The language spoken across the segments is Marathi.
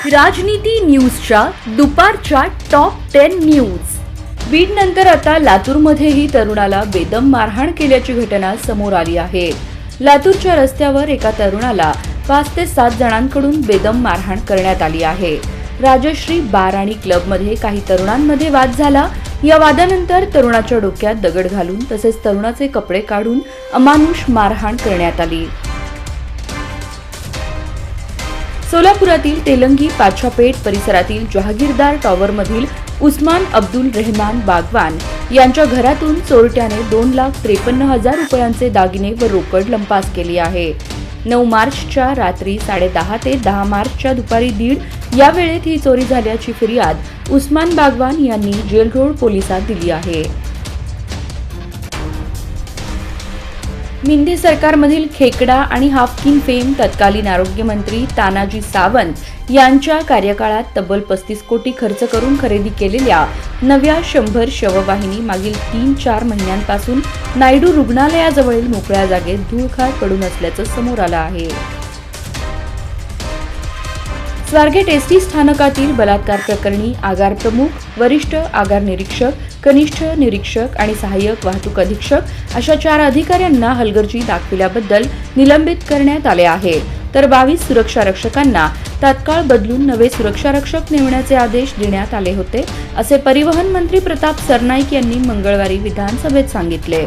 राजनीती न्यूजच्या दुपारच्या टॉप 10 न्यूज। बीड नंतर आता लातूरमध्येही तरुणाला बेदम मारहाण केल्याची घटना समोर आली आहे। लातूरच्या रस्त्यावर एका तरुणाला 5 ते 7 जणांकडून बेदम मारहाण करण्यात आली आहे। राजश्री बार आणि क्लबमध्ये काही तरुणांमध्ये वाद झाला। या वादानंतर तरुणाच्या डोक्यात दगड घालून तसेच तरुणाचे कपडे काढून अमानुष मारहाण करण्यात आली। सोलापुरातील तेलंगी पाछापेठ परिसरातील जहागीरदार टॉवरमधील उस्मान अब्दुल रहमान बागवान यांच्या घरातून चोरट्याने 2,53,000 रुपयांचे दागिने व रोकड लंपास केली आहे। 9 मार्चच्या रात्री 10:30 ते 10 मार्चच्या दुपारी 1:30 या वेळेत ही चोरी झाल्याची फिर्याद उस्मान बागवान यांनी जेल रोड पोलिसात दिली आहे। मिंदे सरकारमधील खेकडा आणि हाफकिन फेम तत्कालीन आरोग्यमंत्री तानाजी सावंत यांच्या कार्यकाळात तब्बल 35 कोटी खर्च करून खरेदी केलेल्या नव्या 100 शववाहिनी मागील 3-4 महिन्यांपासून नायडू रुग्णालयाजवळील मोकळ्या जागेत धूळखार पडून असल्याचं समोर आलं आहे। स्वारगेट एसटी स्थानकातील बलात्कार प्रकरणी आगार प्रमुख, वरिष्ठ आगार निरीक्षक, कनिष्ठ निरीक्षक आणि सहाय्यक वाहतूक अधीक्षक अशा 4 अधिकाऱ्यांना हलगर्जी दाखविल्याबद्दल निलंबित करण्यात आले आहे। तर 22 सुरक्षा रक्षकांना तात्काळ बदलून नवे सुरक्षा रक्षक नेमण्याचे आदेश देण्यात आले होते, असे परिवहन मंत्री प्रताप सरनाईक यांनी मंगळवारी विधानसभेत सांगितले।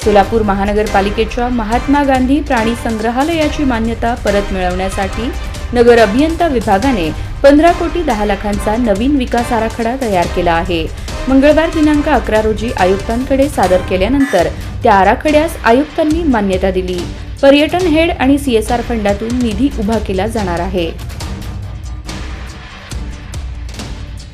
सोलापूर महानगरपालिकेच्या महात्मा गांधी प्राणी संग्रहालयाची मान्यता परत मिळवण्यासाठी नगर अभियंता विभागाने 15 कोटी 10 लाखांचा नवीन विकास आराखडा तयार केला आहे। मंगळवार दिनांक 11 रोजी आयुक्तांकडे सादर केल्यानंतर त्या आराखड्यास आयुक्तांनी मान्यता दिली। पर्यटन हेड आणि CSR फंडातून निधी उभा केला जाणार आहे।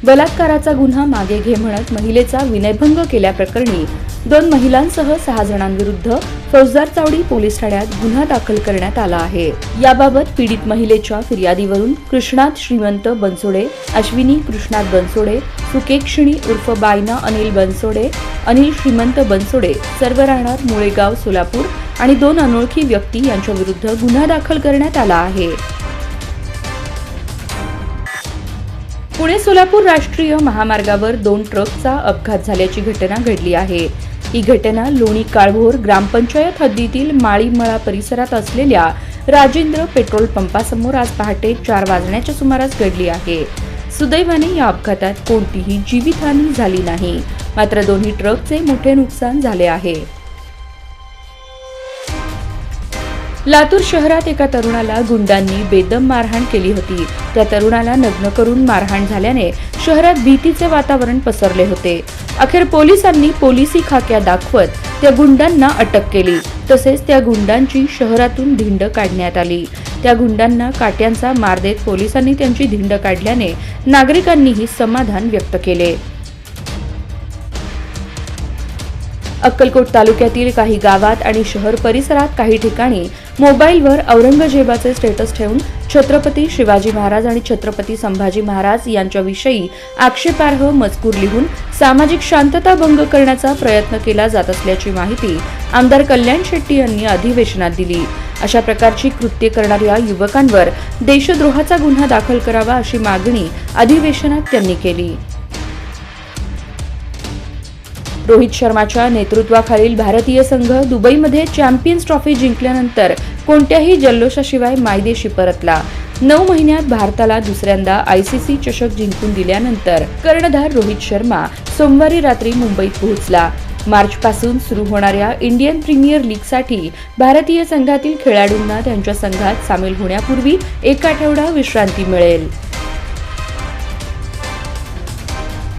बलात्काराचा गुन्हा मागे घे म्हणत महिलेचा विनयभंग केल्याप्रकरणी 2 महिलांसह 6 जणांविरुद्ध फौजदार चावडी पोलीस ठाण्यात गुन्हा दाखल करण्यात आला आहे। याबाबत पीडित महिलेच्या फिर्यादीवरून कृष्णात श्रीमंत बनसोडे, अश्विनी कृष्णात बनसोडे, सुकेक्षिणी उर्फ बायना अनिल बनसोडे, अनिल श्रीमंत बनसोडे सर्व राहणार मुळेगाव सोलापूर आणि 2 अनोळखी व्यक्ती यांच्या विरुद्ध गुन्हा दाखल करण्यात आला आहे। पुणे सोलापूर राष्ट्रीय महामार्गावर 2 ट्रकचा अपघात झाल्याची घटना घडली आहे। ही घटना लोणी काळभोर ग्रामपंचायत हद्दीतील माळीमळा परिसरात असलेल्या राजेंद्र पेट्रोल पंपासमोर आज पहाटे 4 वाजण्याच्या सुमारास घडली आहे। सुदैवाने या अपघातात कोणतीही जीवितहानी झाली नाही, मात्र दोन्ही ट्रकचे मोठे नुकसान झाले आहे। लातूर शहरात एका तरुणाला गुंडांनी बेदम मारहाण केली होती। त्या तरुणाला नग्न करून मारहाण झाल्याने शहरात भीतीचे वातावरण पसरले होते। अखेर पोलिसांनी पोलिसी खाक्या दाखवत त्या गुंडांना अटक केली, तसेच त्या गुंडांची शहरातून धिंड काढण्यात आली। त्या गुंडांना काट्यांचा मार देत पोलिसांनी त्यांची धिंड काढल्याने नागरिकांनीही समाधान व्यक्त केले। अक्कलकोट तालुक्यातील काही गावात आणि शहर परिसरात काही ठिकाणी मोबाईलवर औरंगजेबाचे स्टेटस ठेवून छत्रपती शिवाजी महाराज आणि छत्रपती संभाजी महाराज यांच्याविषयी आक्षेपार्ह मजकूर लिहून सामाजिक शांतता भंग करण्याचा प्रयत्न केला जात असल्याची माहिती आमदार कल्याण शेट्टी यांनी अधिवेशनात दिली। अशा प्रकारची कृत्ये करणाऱ्या युवकांवर देशद्रोहाचा गुन्हा दाखल करावा अशी मागणी अधिवेशनात त्यांनी केली। रोहित शर्माच्या नेतृत्वाखालील भारतीय संघ दुबईमध्ये चॅम्पियन्स ट्रॉफी जिंकल्यानंतर कोणत्याही जल्लोषाशिवाय मायदेशी परतला। 9 महिन्यात भारताला दुसऱ्यांदा ICC चषक जिंकून दिल्यानंतर कर्णधार रोहित शर्मा सोमवारी रात्री मुंबईत पोहोचला। मार्चपासून सुरू होणाऱ्या इंडियन प्रीमियर लीगसाठी भारतीय संघातील खेळाडूंना त्यांच्या संघात सामील होण्यापूर्वी 1 आठवडा विश्रांती मिळेल।